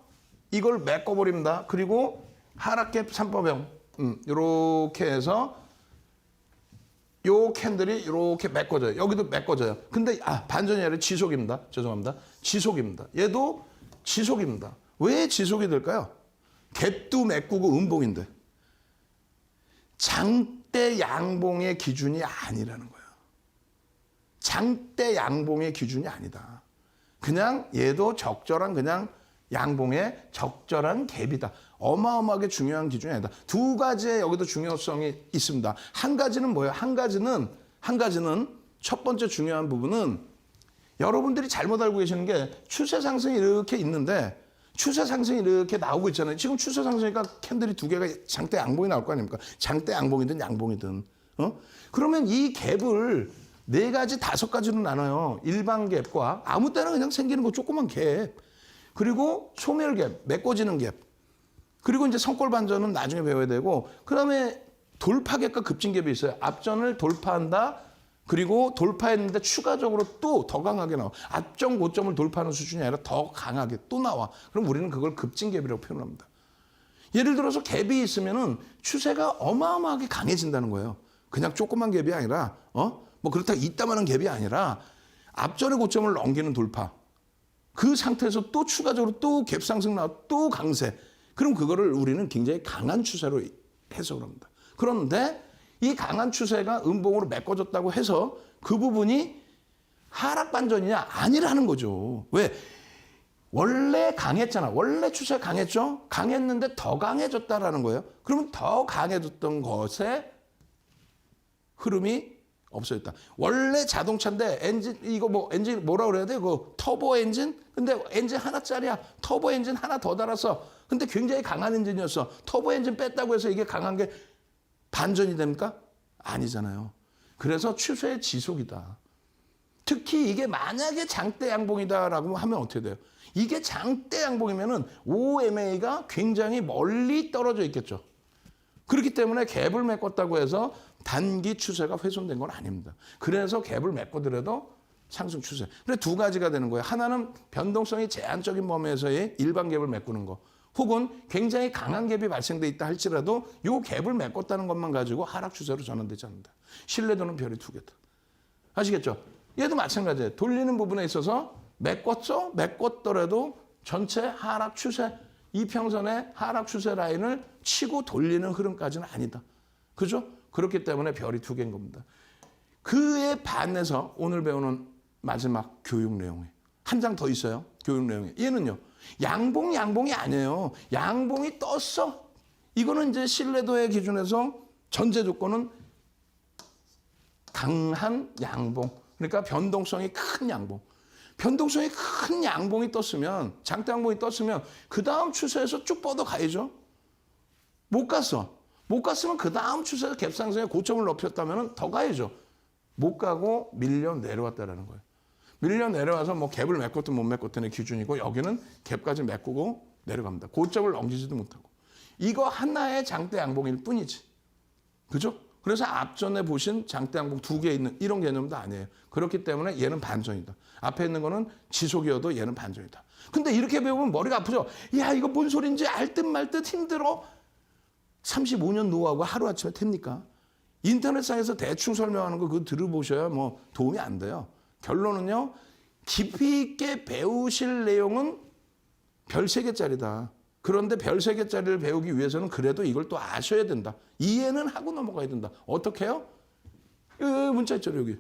이걸 메꿔버립니다. 그리고 하락갭 3법형 이렇게 해서 요 캔들이 이렇게 메꿔져요. 여기도 메꿔져요. 근데 반전이 아니라 지속입니다. 죄송합니다. 지속입니다. 얘도 지속입니다. 왜 지속이 될까요? 갭도 메꾸고 음봉인데 장대 양봉의 기준이 아니라는 거예요. 장대 양봉의 기준이 아니다. 그냥 얘도 적절한 그냥 양봉의 적절한 갭이다. 어마어마하게 중요한 기준이 아니다. 두 가지의 여기도 중요성이 있습니다. 한 가지는 뭐예요? 한 가지는 첫 번째 중요한 부분은 여러분들이 잘못 알고 계시는 게 추세 상승이 이렇게 있는데 추세 상승이 이렇게 나오고 있잖아요. 지금 추세 상승이니까 캔들이 두 개가 장대 양봉이 나올 거 아닙니까? 장대 양봉이든 양봉이든. 그러면 이 갭을 네 가지, 다섯 가지로 나눠요. 일반 갭과 아무 때나 그냥 생기는 거 조그만 갭. 그리고 소멸 갭, 메꿔지는 갭. 그리고 이제 성골 반전은 나중에 배워야 되고, 그다음에 돌파 갭과 급진 갭이 있어요. 앞전을 돌파한다. 그리고 돌파했는데 추가적으로 또 더 강하게 나와. 앞전 고점을 돌파하는 수준이 아니라 더 강하게 또 나와. 그럼 우리는 그걸 급진 갭이라고 표현합니다. 예를 들어서 갭이 있으면은 추세가 어마어마하게 강해진다는 거예요. 그냥 조그만 갭이 아니라, 뭐 그렇다고 이따만한 갭이 아니라 앞전의 고점을 넘기는 돌파. 그 상태에서 또 추가적으로 또 갭 상승 나와 또 강세. 그럼 그거를 우리는 굉장히 강한 추세로 해석을 합니다. 그런데 이 강한 추세가 음봉으로 메꿔졌다고 해서 그 부분이 하락 반전이냐? 아니라는 거죠. 왜? 원래 강했잖아. 원래 추세가 강했죠? 강했는데 더 강해졌다라는 거예요. 그러면 더 강해졌던 것에 흐름이 없어졌다. 원래 자동차인데 엔진 엔진 뭐라 그래야 돼? 그 터보 엔진? 근데 엔진 하나짜리야. 터보 엔진 하나 더 달았어. 근데 굉장히 강한 엔진이었어. 터보 엔진 뺐다고 해서 이게 강한 게 반전이 됩니까? 아니잖아요. 그래서 추세의 지속이다. 특히 이게 만약에 장대 양봉이다라고 하면 어떻게 돼요? 이게 장대 양봉이면은 OMA가 굉장히 멀리 떨어져 있겠죠. 그렇기 때문에 갭을 메꿨다고 해서 단기 추세가 훼손된 건 아닙니다. 그래서 갭을 메꿔더라도 상승 추세. 그래 두 가지가 되는 거예요. 하나는 변동성이 제한적인 범위에서의 일반 갭을 메꾸는 거. 혹은 굉장히 강한 갭이 발생돼 있다 할지라도 이 갭을 메꿨다는 것만 가지고 하락 추세로 전환되지 않는다. 신뢰도는 별이 두 개다. 아시겠죠? 얘도 마찬가지예요. 돌리는 부분에 있어서 메꿨죠? 메꿨더라도 전체 하락 추세, 이평선의 하락 추세 라인을 치고 돌리는 흐름까지는 아니다. 그죠? 그렇기 때문에 별이 두 개인 겁니다. 그에 반해서 오늘 배우는 마지막 교육 내용이 한 장 더 있어요. 교육 내용이. 얘는요. 양봉이 아니에요. 양봉이 떴어. 이거는 이제 신뢰도의 기준에서 전제 조건은 강한 양봉. 그러니까 변동성이 큰 양봉. 변동성이 큰 양봉이 떴으면, 장대 양봉이 떴으면 그 다음 추세에서 쭉 뻗어 가야죠. 못 갔어. 못 갔으면 그 다음 추세에서 갭상승에 고점을 높였다면 더 가야죠. 못 가고 밀려 내려왔다라는 거예요. 밀려 내려와서 뭐 갭을 메꿨든 못 메꿨든의 기준이고 여기는 갭까지 메꾸고 내려갑니다. 고점을 넘기지도 못하고. 이거 하나의 장대 양봉일 뿐이지. 그죠? 그래서 앞전에 보신 장대 양봉 두 개 있는 이런 개념도 아니에요. 그렇기 때문에 얘는 반전이다. 앞에 있는 거는 지속이어도 얘는 반전이다. 근데 이렇게 배우면 머리가 아프죠? 야, 이거 뭔 소린지 알 듯 말 듯 힘들어. 35년 노하우가 하루아침에 됩니까? 인터넷상에서 대충 설명하는 거 그거 들어보셔야 뭐 도움이 안 돼요. 결론은요. 깊이 있게 배우실 내용은 별 3개짜리다. 그런데 별 3개짜리를 배우기 위해서는 그래도 이걸 또 아셔야 된다. 이해는 하고 넘어가야 된다. 어떻게 해요? 여기 문자 있죠, 여기.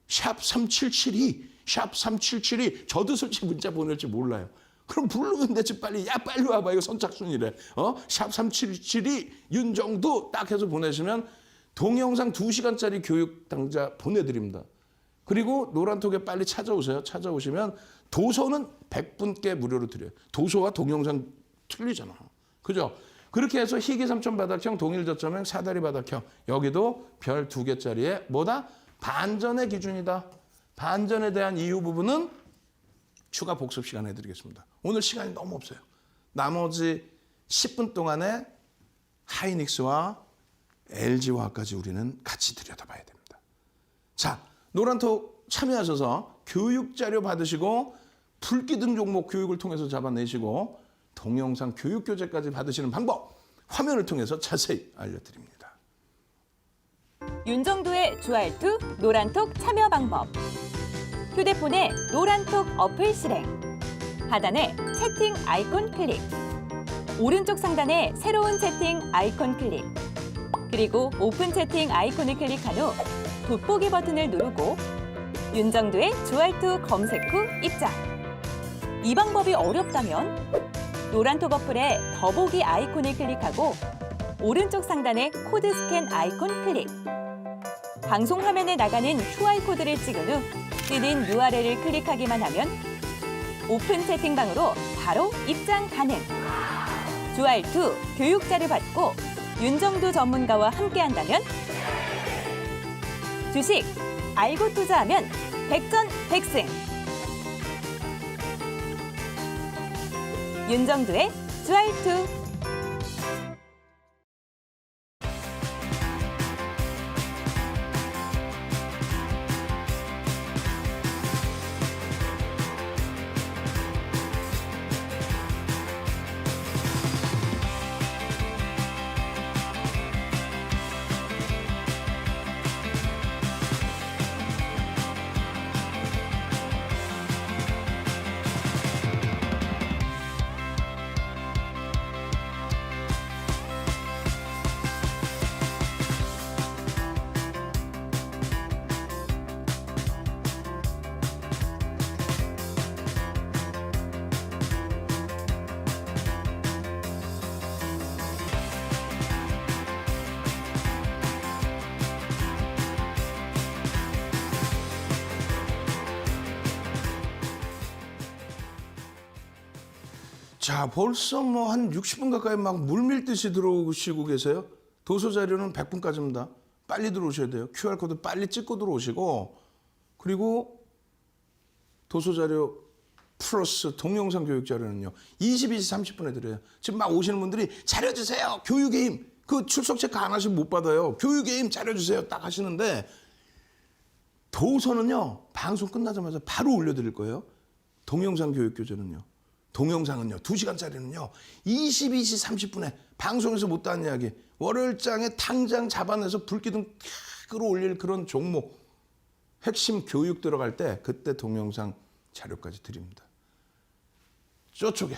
샵 3772, 샵 3772. 저도 솔직히 문자 보낼지 몰라요. 그럼 부르면 되지 빨리. 야, 빨리 와봐. 이거 선착순이래. 샵 3772 윤정도 딱 해서 보내시면 동영상 2시간짜리 교육 당자 보내드립니다. 그리고 노란톡에 빨리 찾아오세요. 찾아오시면 도서는 100분께 무료로 드려요. 도서와 동영상 틀리잖아. 그죠? 그렇게 해서 희귀 3천 바닥형, 동일 저점형, 사다리 바닥형. 여기도 별 2개짜리에 뭐다? 반전의 기준이다. 반전에 대한 이유 부분은 추가 복습 시간 해드리겠습니다. 오늘 시간이 너무 없어요. 나머지 10분 동안에 하이닉스와 LG화학까지 우리는 같이 들여다봐야 됩니다. 자, 노란톡 참여하셔서 교육자료 받으시고 불기둥 종목 교육을 통해서 잡아내시고 동영상 교육교재까지 받으시는 방법 화면을 통해서 자세히 알려드립니다. 윤정도의 주알투 노란톡 참여 방법. 휴대폰에 노란톡 어플 실행. 하단에 채팅 아이콘 클릭. 오른쪽 상단에 새로운 채팅 아이콘 클릭. 그리고 오픈 채팅 아이콘을 클릭한 후 돋보기 버튼을 누르고 윤정도의 주알투 검색 후 입장. 이 방법이 어렵다면 노란톡 어플에 더보기 아이콘을 클릭하고 오른쪽 상단에 코드 스캔 아이콘 클릭. 방송 화면에 나가는 QR코드를 찍은 후 뜨는 URL을 클릭하기만 하면 오픈 채팅방으로 바로 입장 가능. 주알투 교육자를 받고 윤정도 전문가와 함께한다면 주식 알고 투자하면 백전백승. 윤정도의 주알투. 자, 벌써 뭐 한 60분 가까이 막 물밀듯이 들어오시고 계세요. 도서 자료는 100분까지입니다. 빨리 들어오셔야 돼요. QR코드 빨리 찍고 들어오시고, 그리고 도서 자료 플러스 동영상 교육 자료는요 22시 30분에 드려요. 지금 막 오시는 분들이 자료 주세요, 교육의 힘, 그 출석 체크 안 하시면 못 받아요, 교육의 힘 자료 주세요 딱 하시는데, 도서는요 방송 끝나자마자 바로 올려드릴 거예요. 동영상 교육 교재는요, 동영상은요 2시간짜리는요 22시 30분에 방송에서 못다한 이야기, 월요일장에 당장 잡아내서 불기둥 끌어올릴 그런 종목 핵심 교육 들어갈 때 그때 동영상 자료까지 드립니다. 저쪽에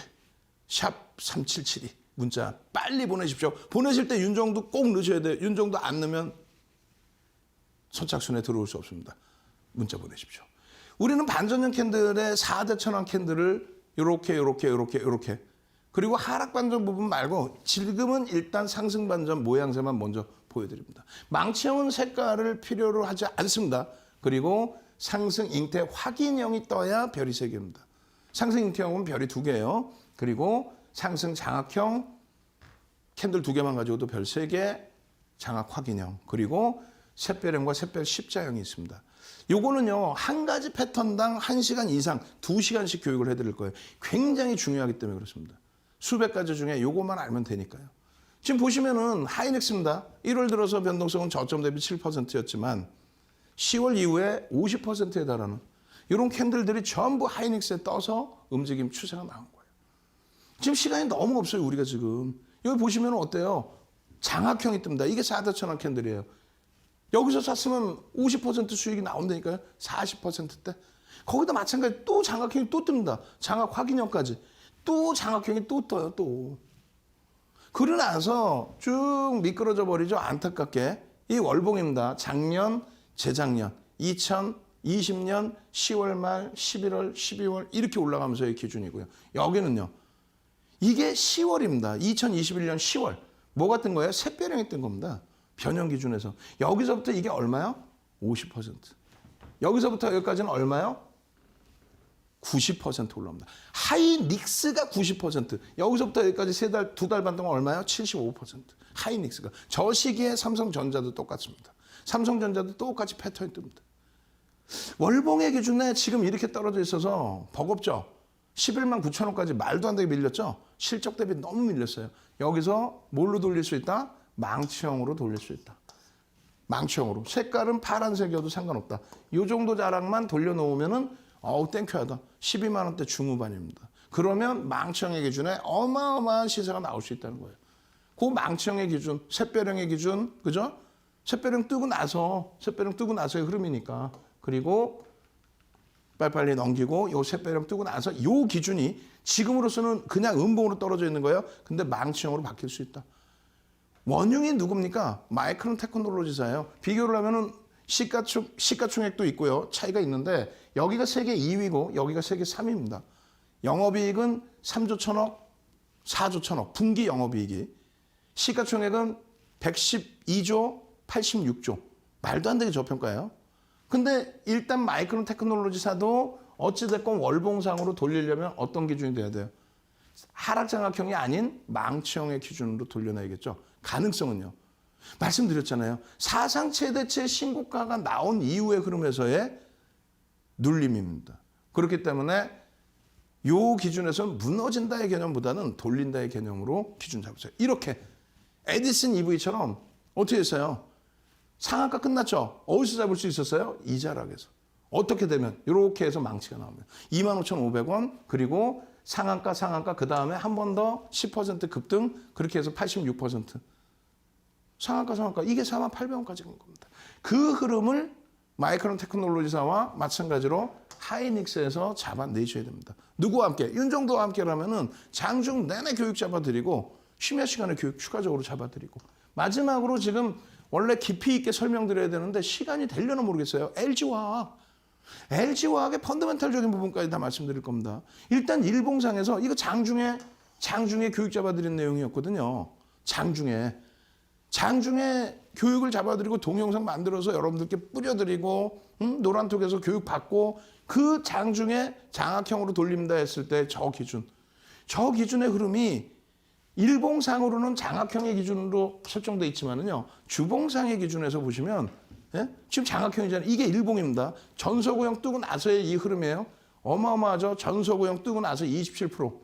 샵 3772 문자 빨리 보내십시오. 보내실 때 윤정도 꼭 넣으셔야 돼요. 윤정도 안 넣으면 선착순에 들어올 수 없습니다. 문자 보내십시오. 우리는 반전형 캔들의 4대 천왕 캔들을 요렇게 그리고 하락 반전 부분 말고 지금은 일단 상승 반전 모양새만 먼저 보여드립니다. 망치형은 색깔을 필요로 하지 않습니다. 그리고 상승 잉태 확인형이 떠야 별이 3개입니다. 상승 잉태형은 별이 2개예요. 그리고 상승 장악형 캔들 2개만 가지고도 별 3개, 장악 확인형, 그리고 샛별형과 샛별 십자형이 있습니다. 요거는요 한 가지 패턴당 1시간 이상 2시간씩 교육을 해드릴 거예요. 굉장히 중요하기 때문에 그렇습니다. 수백 가지 중에 요것만 알면 되니까요. 지금 보시면은 하이닉스입니다. 1월 들어서 변동성은 저점 대비 7%였지만 10월 이후에 50%에 달하는 이런 캔들들이 전부 하이닉스에 떠서 움직임 추세가 나온 거예요. 지금 시간이 너무 없어요. 우리가 지금 여기 보시면 어때요? 장악형이 뜹니다. 이게 4대 천왕 캔들이에요. 여기서 샀으면 50% 수익이 나온다니까요. 40%대. 거기다 마찬가지 또 장악형이 또 뜹니다. 장악 확인형까지. 또 장악형이 또 떠요. 또. 그러고 나서 쭉 미끄러져 버리죠. 안타깝게. 이 월봉입니다. 작년, 재작년, 2020년 10월 말, 11월, 12월 이렇게 올라가면서의 기준이고요. 여기는요. 이게 10월입니다. 2021년 10월. 뭐가 뜬 거예요? 샛별형이 뜬 겁니다. 변형 기준에서. 여기서부터 이게 얼마요? 50%. 여기서부터 여기까지는 얼마요? 90% 올라옵니다. 하이닉스가 90%. 여기서부터 여기까지 3달, 2달 반 동안 얼마요? 75%. 하이닉스가. 저 시기에 삼성전자도 똑같습니다. 삼성전자도 똑같이 패턴이 뜹니다. 월봉의 기준에 지금 이렇게 떨어져 있어서 버겁죠? 11만 9천 원까지 말도 안 되게 밀렸죠? 실적 대비 너무 밀렸어요. 여기서 뭘로 돌릴 수 있다? 망치형으로 돌릴 수 있다. 망치형으로. 색깔은 파란색이어도 상관없다. 이 정도 자락만 돌려놓으면은 어우 땡큐하다. 12만 원대 중후반입니다. 그러면 망치형의 기준에 어마어마한 시세가 나올 수 있다는 거예요. 그 망치형의 기준, 샛별형의 기준, 그죠? 샛별형 뜨고 나서의 흐름이니까. 그리고 빨리빨리 넘기고 요 샛별형 뜨고 나서 요 기준이 지금으로서는 그냥 음봉으로 떨어져 있는 거예요. 근데 망치형으로 바뀔 수 있다. 원흉이 누굽니까? 마이크론 테크놀로지사예요. 비교를 하면은 시가총액도 있고요. 차이가 있는데 여기가 세계 2위고 여기가 세계 3위입니다. 영업이익은 3조 1천억, 4조 1천억. 분기 영업이익이. 시가총액은 112조, 86조. 말도 안 되게 저평가예요. 근데 일단 마이크론 테크놀로지사도 어찌됐건 월봉상으로 돌리려면 어떤 기준이 돼야 돼요? 하락장악형이 아닌 망치형의 기준으로 돌려놔야겠죠. 가능성은요. 말씀드렸잖아요. 사상 최대치의 신고가가 나온 이후의 흐름에서의 눌림입니다. 그렇기 때문에 이 기준에서는 무너진다의 개념보다는 돌린다의 개념으로 기준 잡으세요. 이렇게 에디슨 EV처럼 어떻게 했어요? 상한가 끝났죠? 어디서 잡을 수 있었어요? 이자락에서. 어떻게 되면? 이렇게 해서 망치가 나오면 25,500원 그리고 상한가 그 다음에 한 번 더 10% 급등 그렇게 해서 86%. 상한가 이게 48,000원까지 간 겁니다. 그 흐름을 마이크론 테크놀로지사와 마찬가지로 하이닉스에서 잡아내셔야 됩니다. 누구와 함께? 윤정도와 함께라면은 장중 내내 교육 잡아드리고 쉬몇 시간의 교육 추가적으로 잡아드리고 마지막으로 지금 원래 깊이 있게 설명드려야 되는데 시간이 되려나 모르겠어요. LG화학의 펀더멘탈적인 부분까지 다 말씀드릴 겁니다. 일단 일봉상에서 이거 장중에 교육 잡아드린 내용이었거든요. 장중에 교육을 잡아드리고 동영상 만들어서 여러분들께 뿌려드리고 노란톡에서 교육받고 그 장중에 장악형으로 돌립니다 했을 때 저 기준의 흐름이 일봉상으로는 장악형의 기준으로 설정돼 있지만은요 주봉상의 기준에서 보시면 지금 장악형이잖아요. 이게 일봉입니다. 전서구형 뜨고 나서의 이 흐름이에요. 어마어마하죠. 전서구형 뜨고 나서 27%.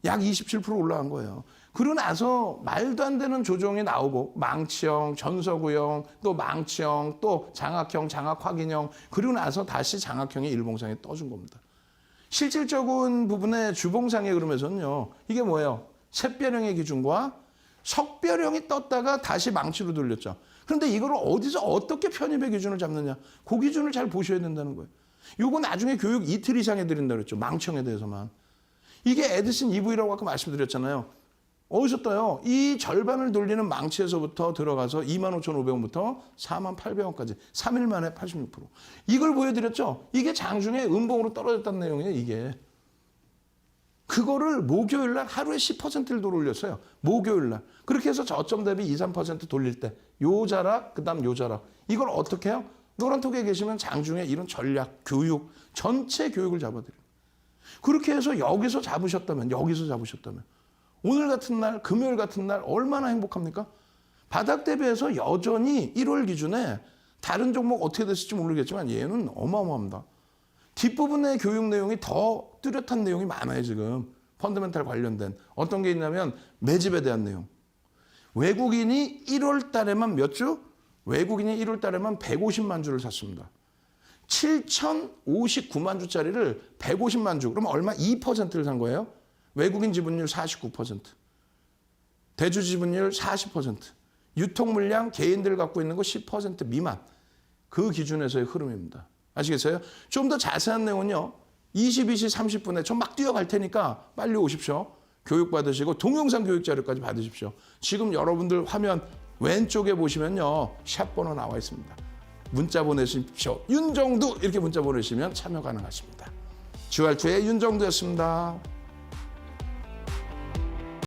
약 27% 올라간 거예요. 그러고 나서 말도 안 되는 조정이 나오고 망치형, 전서구형, 또 망치형, 또 장악형, 장악확인형 그리고 나서 다시 장악형이 일봉상에 떠준 겁니다. 실질적인 부분의 주봉상의 흐름에서는요. 이게 뭐예요? 샛별형의 기준과 석별형이 떴다가 다시 망치로 돌렸죠. 그런데 이걸 어디서 어떻게 편입의 기준을 잡느냐. 그 기준을 잘 보셔야 된다는 거예요. 요거 나중에 교육 이틀 이상 해드린다고 그랬죠. 망치형에 대해서만. 이게 에디슨 EV라고 아까 말씀드렸잖아요. 어디서 떠요? 이 절반을 돌리는 망치에서부터 들어가서 25,500원부터 48,000원까지 3일 만에 86%. 이걸 보여드렸죠? 이게 장중에 음봉으로 떨어졌다는 내용이에요, 이게. 그거를 목요일 날 하루에 10%를 돌렸어요. 목요일 날. 그렇게 해서 저점 대비 2, 3% 돌릴 때 요 자락, 그다음 요 자락. 이걸 어떻게 해요? 노란톡에 계시면 장중에 이런 전략, 교육, 전체 교육을 잡아드려요. 그렇게 해서 여기서 잡으셨다면 오늘 같은 날, 금요일 같은 날 얼마나 행복합니까? 바닥 대비해서 여전히 1월 기준에 다른 종목 어떻게 됐을지 모르겠지만 얘는 어마어마합니다. 뒷부분의 교육 내용이 더 뚜렷한 내용이 많아요, 지금. 펀더멘탈 관련된. 어떤 게 있냐면 매집에 대한 내용. 외국인이 1월 달에만 몇 주? 외국인이 1월 달에만 150만 주를 샀습니다. 7,059만 주짜리를 150만 주. 그러면 얼마? 2%를 산 거예요. 외국인 지분율 49%. 대주 지분율 40%. 유통 물량 개인들 갖고 있는 거 10% 미만. 그 기준에서의 흐름입니다. 아시겠어요? 좀 더 자세한 내용은요. 22시 30분에 저 막 뛰어갈 테니까 빨리 오십시오. 교육 받으시고 동영상 교육 자료까지 받으십시오. 지금 여러분들 화면 왼쪽에 보시면요. 샵 번호 나와 있습니다. 문자 보내십시오. 윤정두 이렇게 문자 보내시면 참여 가능하십니다. GR2의 윤정두였습니다.